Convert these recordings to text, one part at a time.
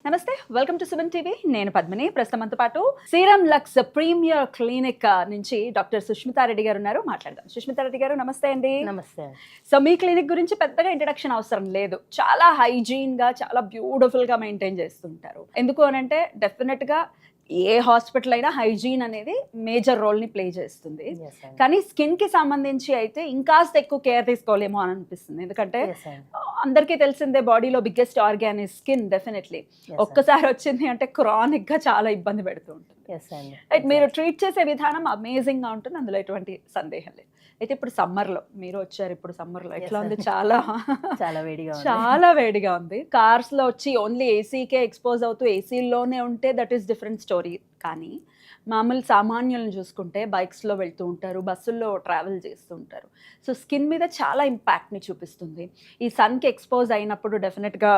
నమస్తే, welcome to Suman TV. నేను పద్మిని. ప్రస్తుతంతో పాటు సీరం లక్స్ ప్రీమియర్ క్లినిక్ నుంచి డాక్టర్ సుష్మితారెడ్డి గారు ఉన్నారు. మాట్లాడదాం. సుష్మితారెడ్డి గారు నమస్తే అండి. నమస్తే. సో మీ క్లినిక్ గురించి పెద్దగా ఇంట్రడక్షన్ అవసరం లేదు. చాలా హైజీన్ గా, చాలా బ్యూటిఫుల్ గా మెయింటైన్ చేస్తుంటారు. ఎందుకు అనంటే డెఫినెట్ గా ఏ హాస్పిటల్ అయినా హైజీన్ అనేది మేజర్ రోల్ ని ప్లే చేస్తుంది. కానీ స్కిన్ కి సంబంధించి అయితే ఇంకాస్త ఎక్కువ కేర్ తీసుకోలేమో అని అనిపిస్తుంది. ఎందుకంటే అందరికీ తెలిసిందే బాడీలో biggest organ is skin. Definitely ఒక్కసారి వచ్చింది అంటే క్రానిక్ గా చాలా ఇబ్బంది పెడుతూ ఉంటుంది. మీరు ట్రీట్ చేసే విధానం అమేజింగ్ గా ఉంటుంది, అందులో ఎటువంటి సందేహం లేదు. అయితే ఇప్పుడు సమ్మర్ లో మీరు వచ్చారు, ఇప్పుడు సమ్మర్ లో ఎట్లా ఉంది? చాలా చాలా వేడిగా ఉంది. కార్స్ లో వచ్చి ఓన్లీ ఏసీకే ఎక్స్పోజ్ అవుతూ ఏసీలోనే ఉంటే దట్ ఈస్ డిఫరెంట్ స్టోరీ. కానీ మామూలు సామాన్యులను చూసుకుంటే బైక్స్లో వెళ్తూ ఉంటారు, బస్సుల్లో ట్రావెల్ చేస్తూ ఉంటారు. సో స్కిన్ మీద చాలా ఇంపాక్ట్ని చూపిస్తుంది. ఈ సన్కి ఎక్స్పోజ్ అయినప్పుడు డెఫినెట్గా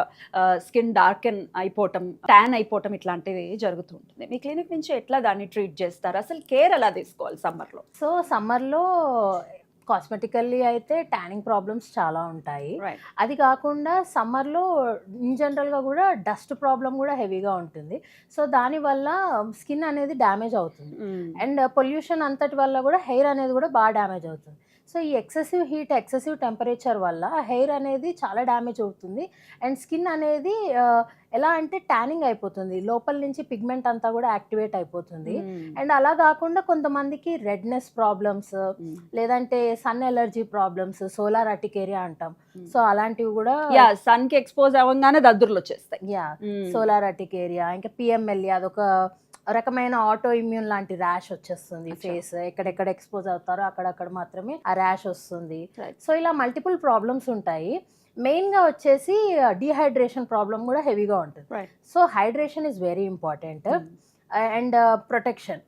స్కిన్ డార్కెన్ అయిపోవటం, ట్యాన్ అయిపోవటం ఇట్లాంటివి జరుగుతూ ఉంటుంది. మీ క్లినిక్ నుంచి ఎట్లా దాన్ని ట్రీట్ చేస్తారు? అసలు కేర్ ఎలా తీసుకోవాలి సమ్మర్లో? సో సమ్మర్లో కాస్మెటికల్లీ అయితే ట్యానింగ్ ప్రాబ్లమ్స్ చాలా ఉంటాయి. అది కాకుండా సమ్మర్లో ఇన్ జనరల్గా కూడా డస్ట్ ప్రాబ్లం కూడా హెవీగా ఉంటుంది. సో దానివల్ల స్కిన్ అనేది డ్యామేజ్ అవుతుంది. అండ్ పొల్యూషన్ అంతటి వల్ల కూడా హెయిర్ అనేది కూడా బాగా డ్యామేజ్ అవుతుంది. సో ఈ ఎక్సెసివ్ హీట్, ఎక్సెసివ్ టెంపరేచర్ వల్ల హెయిర్ అనేది చాలా డ్యామేజ్ అవుతుంది. అండ్ స్కిన్ అనేది ఎలా అంటే ట్యానింగ్ అయిపోతుంది, లోపల నుంచి పిగ్మెంట్ అంతా కూడా యాక్టివేట్ అయిపోతుంది. అండ్ అలా కాకుండా కొంతమందికి రెడ్నెస్ ప్రాబ్లమ్స్, లేదంటే సన్ ఎలర్జీ ప్రాబ్లమ్స్, సోలార్ అటికేరియా అంటాం. సో అలాంటివి కూడా సన్ కి ఎక్స్పోజ్ అవ్వగానే దద్దుర్లు వచ్చేస్తాయి. సోలార్ అటికేరియా, ఇంకా పిఎంఎల్ఏ, అదొక రకమైన ఆటో ఇమ్యూన్ లాంటి ర్యాష్ వచ్చేస్తుంది. ఫేస్ ఎక్కడెక్కడ ఎక్స్పోజ్ అవుతారో అక్కడక్కడ మాత్రమే ఆ ర్యాష్ వస్తుంది. సో ఇలా మల్టిపుల్ ప్రాబ్లమ్స్ ఉంటాయి. మెయిన్గా వచ్చేసి డీహైడ్రేషన్ ప్రాబ్లం కూడా హెవీగా ఉంటుంది. So hydration is very important. And protection,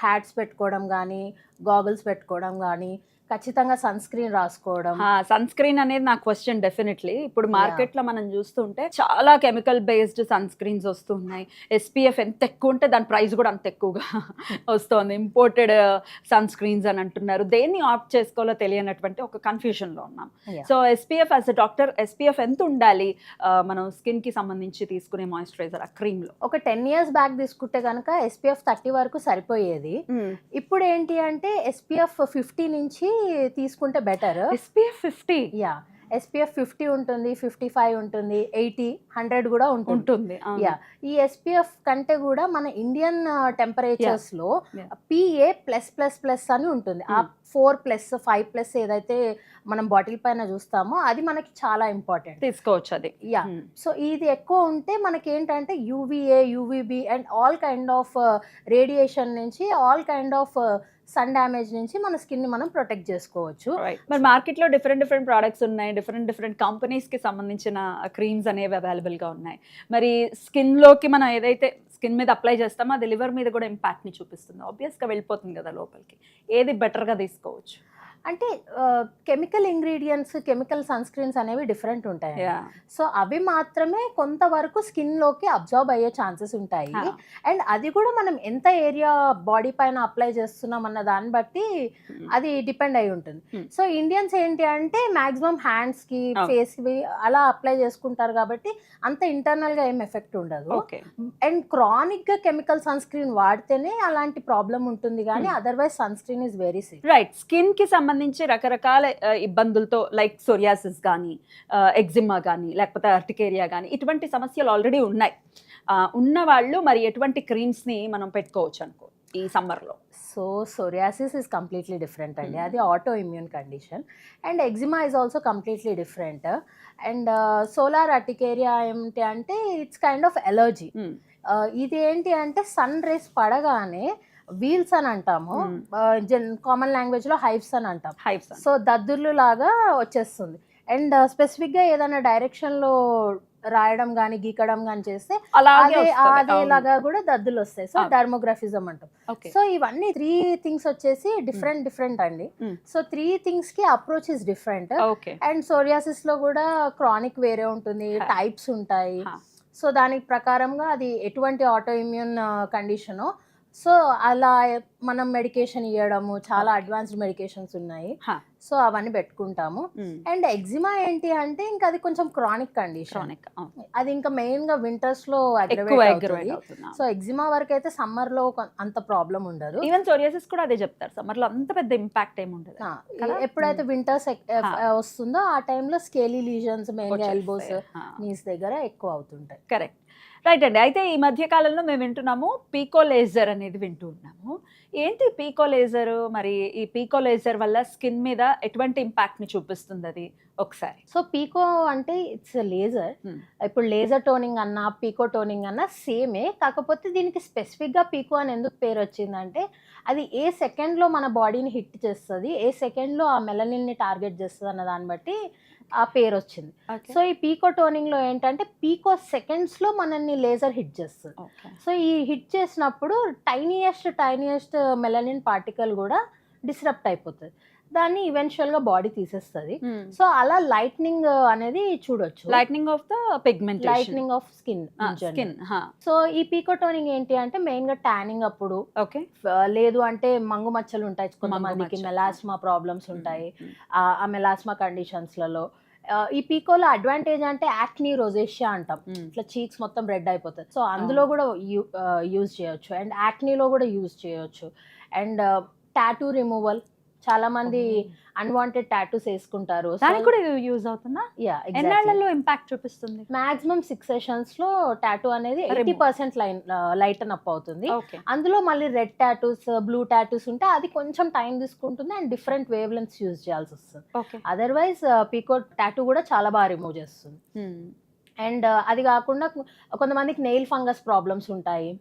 hats పెట్టుకోవడం కానీ, గాగుల్స్ పెట్టుకోవడం కానీ, ఖచ్చితంగా సన్ స్క్రీన్ రాసుకోవడం. సన్ స్క్రీన్ అనేది నా క్వశ్చన్. డెఫినెట్లీ ఇప్పుడు మార్కెట్ లో మనం చూస్తుంటే చాలా కెమికల్ బేస్డ్ సన్ స్క్రీన్స్ వస్తున్నాయి. SPF ఎంత ఎక్కువ ఉంటే దాని ప్రైస్ కూడా అంత ఎక్కువగా వస్తుంది. ఇంపోర్టెడ్ సన్ స్క్రీన్స్ అని అంటున్నారు. దేన్ని ఆప్ట్ చేసుకోవాలో తెలియనటువంటి ఒక కన్ఫ్యూజన్ లో ఉన్నాం. So SPF as a doctor, SPF ఎంత ఉండాలి మనం స్కిన్ కి సంబంధించి తీసుకునే మాయిశ్చరైజర్ ఆ క్రీమ్ లో? ఒక 10 years బ్యాక్ తీసుకుంటే కనుక SPF 30 వరకు సరిపోయేది. ఇప్పుడు ఏంటి అంటే SPF 50 నుంచి తీసుకుంటే బెటర్. SPF 50? SPF 50 ఉంటుంది, 55 ఉంటుంది, 80, 100 కూడా ఉంటుంది. ఈ SPF కంటే కూడా మన ఇండియన్ టెంపరేచర్స్ లో PA+++ అని ఉంటుంది. ఆ 4+, 5+ ఏదైతే మనం బాటిల్ పైన చూస్తామో అది మనకి చాలా ఇంపార్టెంట్, తీసుకోవచ్చు అది. సో ఇది ఎక్కువ ఉంటే మనకి ఏంటంటే UVA, UVB and all kind of radiation నుంచి, all kind of sun damage నుంచి మన స్కిన్ ని మనం ప్రొటెక్ట్ చేసుకోవచ్చు. మరి మార్కెట్ లో డిఫరెంట్ ప్రోడక్ట్స్ ఉన్నాయి, డిఫరెంట్ కంపెనీస్ కి సంబంధించిన క్రీమ్స్ అనేవి అవైలబుల్ గా ఉన్నాయి. మరి స్కిన్ లోకి మనం ఏదైతే స్కిన్ మీద అప్లై చేస్తామో అది లివర్ మీద కూడా ఇంపాక్ట్ ని చూపిస్తుంది. ఆబ్వియస్ గా వెళ్ళిపోతుంది కదా లోపలికి. ఏది బెటర్ గా తీసుకోవచ్చు? అంటే chemical ingredients, chemical sunscreens అనేవి డిఫరెంట్ ఉంటాయి. సో అవి మాత్రమే కొంతవరకు స్కిన్లోకి అబ్జర్వ్ అయ్యే ఛాన్సెస్ ఉంటాయి. అండ్ అది కూడా మనం ఎంత ఏరియా బాడీ పైన అప్లై చేస్తున్నాం అన్న దాన్ని బట్టి అది డిపెండ్ అయి ఉంటుంది. సో ఇండియన్స్ ఏంటి అంటే మ్యాక్సిమం హ్యాండ్స్కి, ఫేస్కి అలా అప్లై చేసుకుంటారు కాబట్టి అంత ఇంటర్నల్గా ఏం ఎఫెక్ట్ ఉండదు. అండ్ క్రానిక్గా కెమికల్ సన్ స్క్రీన్ వాడితేనే అలాంటి ప్రాబ్లం ఉంటుంది, కానీ otherwise sunscreen is very safe. Right. Skin కి సంబంధించి రకరకాల ఇబ్బందులతో లైక్ సోరియాసిస్ కానీ, ఎగ్జిమా కానీ, లేకపోతే అర్టికేరియా కానీ, ఇటువంటి సమస్యలు ఆల్రెడీ ఉన్నాయి. ఉన్న వాళ్ళు మరి ఎటువంటి క్రీమ్స్ని మనం పెట్టుకోవచ్చు అనుకో ఈ సమ్మర్లో? So psoriasis is completely different అండి. అది auto immune condition. And eczema is also completely different. And solar urticaria ఏంటి అంటే ఇట్స్ కైండ్ ఆఫ్ ఎలర్జీ. ఇది ఏంటి అంటే సన్ రేస్ పడగానే వీల్స్ అని అంటాము, కామన్ లాంగ్వేజ్ లో హైవ్స్ అని అంటాం. సో దద్దుర్లు లాగా వచ్చేస్తుంది. అండ్ స్పెసిఫిక్ గా ఏదైనా డైరెక్షన్ లో రాయడం కానీ, గీకడం కానీ చేస్తే అదేలాగా కూడా దద్దులు వస్తాయి. సో డర్మోగ్రఫిజం అంటాం. సో ఇవన్నీ 3 things వచ్చేసి డిఫరెంట్ అండి. సో 3 things కి approach is different. And psoriasis లో కూడా క్రానిక్ వేరే ఉంటుంది, టైప్స్ ఉంటాయి. సో దానికి ప్రకారంగా అది ఎటువంటి ఆటో ఇమ్యూన్ కండిషనో సో అలా మనం మెడికేషన్ ఇవ్వడము, చాలా అడ్వాన్స్డ్ మెడికేషన్స్ ఉన్నాయి. హా. సో అవన్నీ పెట్టుకుంటాము. అండ్ ఎగ్జిమా ఏంటి అంటే ఇంకా అది కొంచెం క్రానిక్ కండిషన్. క్రానిక్ అది ఇంకా మెయిన్ గా వింటర్స్ లో ఎక్కువ అగ్రవేట్ అగ్రవేట్ అవుతుంది. అవుతున్నా. సో ఎగ్జిమా వరకు అయితే సమ్మర్ లో అంత ప్రాబ్లం ఉండదు. ఈవెన్ సోరియాసిస్ కూడా అదే చెప్తారు, సమ్మర్ లో అంత పెద్ద ఇంపాక్ట్ ఏమి ఉండదు. కదా? ఎప్పుడైతే వింటర్స్ వస్తుందో ఆ టైంలో స్కేలీ లీజన్స్ మెయిన్ గా ఎల్బోస్, నీస్ దగ్గర ఎక్కువ అవుతుంటాయి. కరెక్ట్, రైట్ అండి. అయితే ఈ మధ్య కాలంలో మేము వింటున్నాము పీకో లేజర్ అనేది వింటూ ఉన్నాము. ఏంటి పీకో లేజర్? మరి ఈ పీకో లేజర్ వల్ల స్కిన్ మీద ఎటువంటి ఇంపాక్ట్ ని చూపిస్తుంది అది ఒకసారి? సో పీకో అంటే ఇట్స్ లేజర్. ఇప్పుడు లేజర్ టోనింగ్ అన్నా పీకో టోనింగ్ అన్నా సేమే, కాకపోతే దీనికి స్పెసిఫిక్ గా పీకో అని ఎందుకు పేరు వచ్చిందంటే అది ఏ సెకండ్ లో మన బాడీని హిట్ చేస్తుంది, ఏ సెకండ్ లో ఆ మెలనిన్ ని టార్గెట్ చేస్తుంది అన్న దాన్ని బట్టి ఆ పేరు వచ్చింది. సో ఈ పీకో టోనింగ్ లో ఏంటంటే పీకో సెకండ్స్ లో మనల్ని లేజర్ హిట్ చేస్తుంది. సో ఈ హిట్ చేసినప్పుడు టైనియెస్ట్ మెలనిన్ పార్టికల్ కూడా డిస్రప్ట్ అయిపోతుంది, దాన్ని ఈవెన్చువల్ గా బాడీ తీసేస్తుంది. సో అలా లైట్నింగ్ అనేది చూడొచ్చు, lightning of the pigmentation, lightning of skin. So ఈ పీకో టోనింగ్ ఏంటి అంటే మెయిన్ గా ట్యానింగ్ అప్పుడు, ఓకే, లేదు అంటే మంగు మచ్చలు ఉంటాయి కొంతమందికి, మెలాస్మా ప్రాబ్లమ్స్ ఉంటాయి ఆ మెలాస్మా కండిషన్స్ లలో. ఈ పీకోలో అడ్వాంటేజ్ అంటే యాక్నీ రోజేషియా అంటాం, ఇట్లా చీక్స్ మొత్తం రెడ్ అయిపోతుంది. సో అందులో కూడా యూజ్ చేయొచ్చు, అండ్ యాక్నీలో కూడా యూజ్ చేయొచ్చు. అండ్ టాటూ రిమూవల్, చాలా మంది అన్వాంటెడ్ టాటూస్ వేసుకుంటారు, దానికి కూడా యూజ్ అవుతుందా? ఎన్నాళ్ళలో ఇంపాక్ట్ చూపిస్తుంది? మాక్సిమం 6 సెషన్స్ లో టాటూ అనేది 80% లైటన్ అప్ అవుతుంది. అందులో మళ్ళీ రెడ్ టాటూస్, బ్లూ టాటూస్ ఉంటే అది కొంచెం టైం తీసుకుంటుంది and different wave lengths use చేయాల్సి వస్తుంది. అదర్వైజ్ పీకో టాటూ కూడా చాలా బాగా రిమూవ్ చేస్తుంది. అండ్ అది కాకుండా కొంతమందికి నెయిల్ ఫంగస్ ప్రాబ్లమ్స్ ఉంటాయి.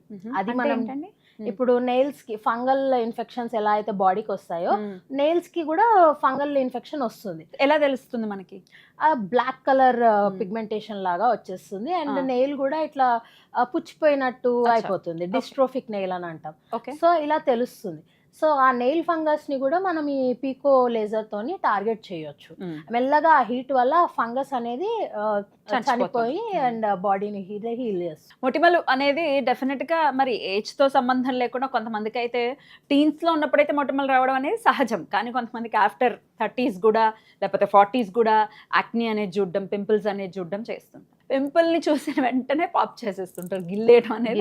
అది మనం ఇప్పుడు నెయిల్స్ కి ఫంగల్ ఇన్ఫెక్షన్స్ ఎలా అయితే బాడీకి వస్తాయో నెయిల్స్ కి కూడా ఫంగల్ ఇన్ఫెక్షన్ వస్తుంది. ఎలా తెలుస్తుంది మనకి? బ్లాక్ కలర్ పిగ్మెంటేషన్ లాగా వచ్చేస్తుంది అండ్ నెయిల్ కూడా ఇట్లా పుచ్చిపోయినట్టు అయిపోతుంది, డిస్ట్రోఫిక్ నెయిల్ అని అంటాం. సో ఇలా తెలుస్తుంది. సో ఆ నెయిల్ ఫంగస్ ని కూడా మనం ఈ పీకో లేజర్ తోని టార్గెట్ చేయొచ్చు. మెల్లగా ఆ హీట్ వల్ల ఫంగస్ అనేది చనిపోయి అండ్ బాడీని హీల్ చేస్తుంది. మొటిమలు అనేది డెఫినెట్ గా మరి ఏజ్ తో సంబంధం లేకుండా కొంతమందికి అయితే టీన్స్ లో ఉన్నప్పుడైతే మొటిమలు రావడం అనేది సహజం, కానీ కొంతమందికి ఆఫ్టర్ 30s కూడా లేకపోతే 40s కూడా యాక్నీ అనేది చూడడం, పింపుల్స్ అనేది చూడడం చేస్తుంటారు. పింపుల్ ని చూసిన వెంటనే పాప్ చేసేస్తుంటారు, గిల్లేయడం అనేది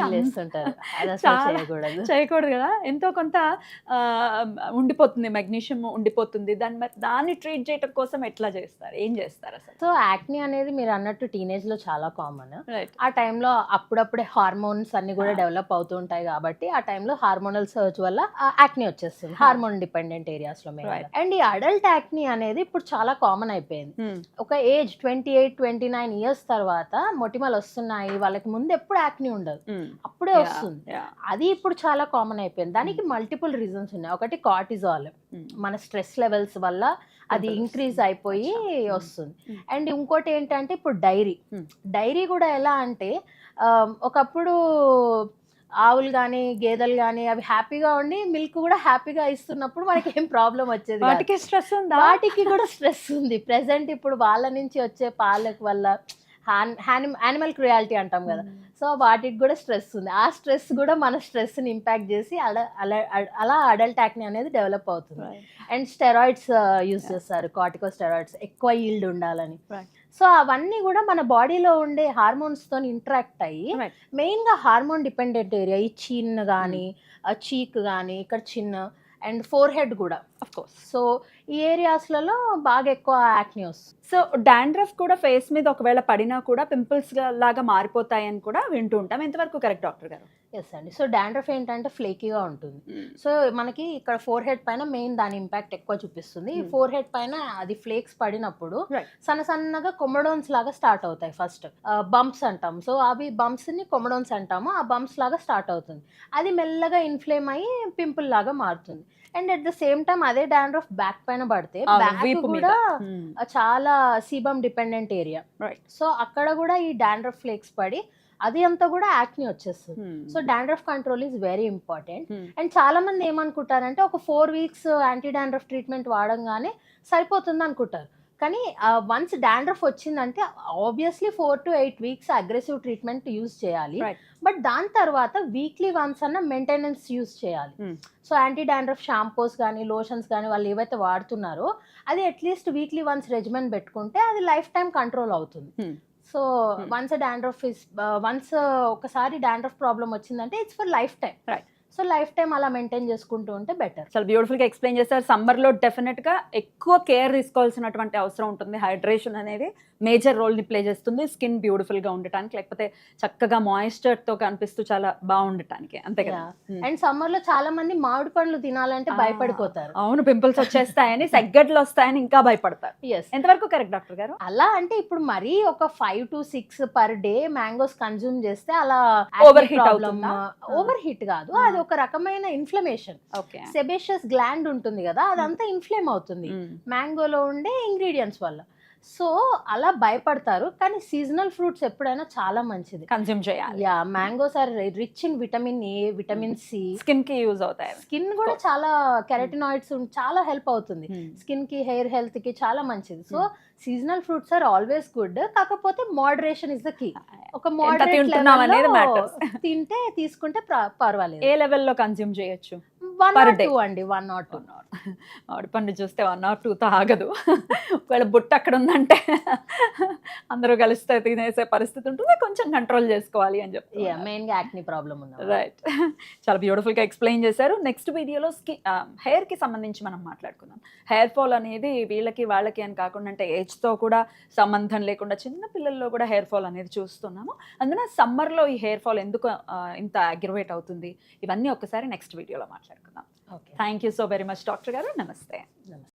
చేయకూడదు కదా. ఎంతో కొంత ఉండిపోతుంది, మెగ్నీషియం ఉండిపోతుంది, దాన్ని ట్రీట్ చేయడం కోసం ఎట్లా చేస్తారు, ఏం చేస్తారు అసలు? సో యాక్నీ అనేది మీరు అన్నట్టు టీనేజ్ లో చాలా కామన్. ఆ టైంలో అప్పుడప్పుడే హార్మోన్స్ అన్ని కూడా డెవలప్ అవుతూ ఉంటాయి కాబట్టి ఆ టైంలో హార్మోనల్ సర్చ్ వల్ల యాక్నీ వచ్చేస్తుంది, హార్మోన్ డిపెండెంట్ ఏరియాస్ లో. అండ్ ఈ అడల్ట్ యాక్నీ అనేది ఇప్పుడు చాలా కామన్ అయిపోయింది. ఒక ఏజ్ 28-29 ఇయర్స్ తర్వాత మొటిమలు వస్తున్నాయి, వాళ్ళకి ముందు ఎప్పుడు యాక్నీ ఉండదు, అప్పుడే వస్తుంది. అది ఇప్పుడు చాలా కామన్ అయిపోయింది. దానికి మల్టిపుల్ రీజన్స్ ఉన్నాయి. ఒకటి కార్టిజాల్, మన స్ట్రెస్ లెవెల్స్ వల్ల అది ఇంక్రీజ్ అయిపోయి వస్తుంది. అండ్ ఇంకోటి ఏంటంటే ఇప్పుడు డైరీ కూడా ఎలా అంటే ఒకప్పుడు ఆవులు కానీ గేదెలు కానీ అవి హ్యాపీగా ఉండి మిల్క్ కూడా హ్యాపీగా ఇస్తున్నప్పుడు మనకి ఏం ప్రాబ్లం వచ్చేది, వాటికి స్ట్రెస్ ఉందా? వాటికి కూడా స్ట్రెస్ ఉంది. ప్రెసెంట్ ఇప్పుడు వాళ్ళ నుంచి వచ్చే పాలకు వల్ల యానిమల్ క్రుయాలిటీ అంటాం కదా, సో వాటికి కూడా స్ట్రెస్ ఉంది. ఆ స్ట్రెస్ కూడా మన స్ట్రెస్ని ఇంపాక్ట్ చేసి అలా అడల్ట్ యాక్నీ అనేది డెవలప్ అవుతుంది. అండ్ స్టెరాయిడ్స్ యూజ్ చేస్తారు, కార్టికోస్టెరాయిడ్స్, ఎక్కువ ఈల్డ్ ఉండాలని. సో అవన్నీ కూడా మన బాడీలో ఉండే హార్మోన్స్ తో ఇంటరాక్ట్ అయ్యి మెయిన్ గా హార్మోన్ డిపెండెంట్ ఏరియా, ఈ చిన్ కానీ చీక్ కానీ ఇక్కడ చిన్న అండ్ ఫోర్ హెడ్ కూడా ఆఫ్ కోర్స్. సో ఈ ఏరియాస్లలో బాగా ఎక్కువ యాక్నీ వస్తుంది. సో డాండ్రఫ్ కూడా ఫేస్ మీద ఒకవేళ పడినా కూడా పింపుల్స్ లాగా మారిపోతాయని కూడా వింటూ ఉంటాం, ఎంతవరకు కరెక్ట్ డాక్టర్ గారు? ఎస్ అండి. సో డాండ్రఫ్ ఏంటంటే ఫ్లేకీగా ఉంటుంది. సో మనకి ఇక్కడ ఫోర్ హెడ్ పైన మెయిన్ దాని ఇంపాక్ట్ ఎక్కువ చూపిస్తుంది. ఈ ఫోర్ హెడ్ పైన అది ఫ్లేక్స్ పడినప్పుడు సన్నగా కొమడోన్స్ లాగా స్టార్ట్ అవుతాయి. ఫస్ట్ బంప్స్ అంటాం, సో అవి బంప్స్ ని కొమడోన్స్ అంటాము. ఆ బంప్స్ లాగా స్టార్ట్ అవుతుంది, అది మెల్లగా ఇన్ఫ్లేమ్ అయ్యి పింపుల్ లాగా మారుతుంది. And at the same time అదే డాండ్రఫ్ బ్యాక్ పైన పడితే బ్యాక్ కూడా చాలా సీబమ్ డిపెండెంట్ ఏరియా, సో అక్కడ కూడా ఈ డాండ్రఫ్ ఫ్లేక్స్ పడి అది అంతా కూడా యాక్నీ వచ్చేస్తుంది. So dandruff control is very important. And చాలా మంది ఏమనుకుంటారంటే ఒక 4 weeks యాంటీ డాండ్రఫ్ ట్రీట్మెంట్ వాడంగానే సరిపోతుంది అనుకుంటారు, కానీ వన్స్ డాండ్రఫ్ వచ్చిందంటే obviously 4 to 8 weeks aggressive treatment use చేయాలి. Right. బట్ దాని తర్వాత వీక్లీ వన్స్ అన్న మెయింటెనెన్స్ యూజ్ చేయాలి. సో యాంటీ డాండ్రఫ్ షాంపూస్ కానీ లోషన్స్ కానీ వాళ్ళు ఏవైతే వాడుతున్నారో అది అట్లీస్ట్ వీక్లీ వన్స్ రెజిమెన్ పెట్టుకుంటే అది లైఫ్ టైం కంట్రోల్ అవుతుంది. సో వన్స్ ఒకసారి డాండ్రఫ్ ప్రాబ్లం వచ్చిందంటే it's for life time. Right. So life time అలా మెయింటైన్ చేసుకుంటూ ఉంటే బెటర్. చాలా బ్యూటిఫుల్గా ఎక్స్ప్లెయిన్ చేశారు. సమ్మర్లో డెఫినెట్గా ఎక్కువ కేర్ తీసుకోవాల్సినటువంటి అవసరం ఉంటుంది. హైడ్రేషన్ అనేది మేజర్ రోల్ని ప్లే చేస్తుంది స్కిన్ బ్యూటిఫుల్గా ఉండటానికి, లేకపోతే చక్కగా మాయిశ్చర్తో కనిపిస్తూ చాలా బాగుండటానికి, అంతే కదా. అండ్ సమ్మర్ లో చాలా మంది మామిడి పండ్లు తినాలంటే భయపడిపోతారు. అవును, పింపుల్స్ వచ్చేస్తాయని సెగ్గడ్లు వస్తాయని ఇంకా భయపడతారు. ఎస్, ఎంతవరకు కరెక్ట్ డాక్టర్ గారు? అలా అంటే ఇప్పుడు మరీ ఒక 5 to 6 per day mangoes consume చేస్తే అలా Overheat అవుతుందా? ఓవర్ హీట్ కాదు, అది ఒక రకమైన ఇన్ఫ్లమేషన్. ఓకే. సెబేషియస్ గ్లాండ్ ఉంటుంది కదా, అదంతా ఇన్ఫ్లేమ్ అవుతుంది మ్యాంగోలో ఉండే ఇంగ్రీడియంట్స్ వల్ల. సో అలా భయపడతారు. కానీ సీజనల్ ఫ్రూట్స్ ఎప్పుడైనా చాలా మంచిది, కన్జ్యూమ్ చేయాలి. Yeah mangoes are rich in vitamin A, vitamin C. Skin కి యూజ్ అవుతాయి. స్కిన్ కూడా చాలా కెరటినాయిడ్స్ చాలా హెల్ప్ అవుతుంది స్కిన్ కి, హెయిర్ హెల్త్ కి చాలా మంచిది. So seasonal fruits are always good, కాకపోతే మోడరేషన్ ఇస్ ద కీ. ఒక మోడరేట్ తింటే తీసుకుంటే పర్వాలేదు. ఏ లెవెల్లో కన్జ్యూమ్ చేయొచ్చు? 1 or 2 అండి, 1 or 2. మామిడి పండు చూస్తే 1 or 2తో ఆగదు. ఒకవేళ బుట్ట అక్కడ ఉందంటే అందరూ కలిస్తే తినేసే పరిస్థితి ఉంటుంది. కొంచెం కంట్రోల్ చేసుకోవాలి అని చెప్తారు. మెయిన్ గా యాక్ని ప్రాబ్లం ఉంది. రైట్. చాలా బ్యూటిఫుల్ గా ఎక్స్ప్లెయిన్ చేశారు. నెక్స్ట్ వీడియోలో హెయిర్ కి సంబంధించి మనం మాట్లాడుకుందాం. హెయిర్ ఫాల్ అనేది వీళ్ళకి వాళ్ళకి అని కాకుండా, అంటే ఏజ్ తో కూడా సంబంధం లేకుండా చిన్న పిల్లల్లో కూడా హెయిర్ ఫాల్ అనేది చూస్తున్నాము. అందున సమ్మర్ లో ఈ హెయిర్ ఫాల్ ఎందుకు ఇంత అగ్రవేట్ అవుతుంది, ఇవన్నీ ఒక్కసారి నెక్స్ట్ వీడియోలో మాట్లాడుకుందాం. Okay, thank you so very much doctor గారు. నమస్తే. నమస్తే.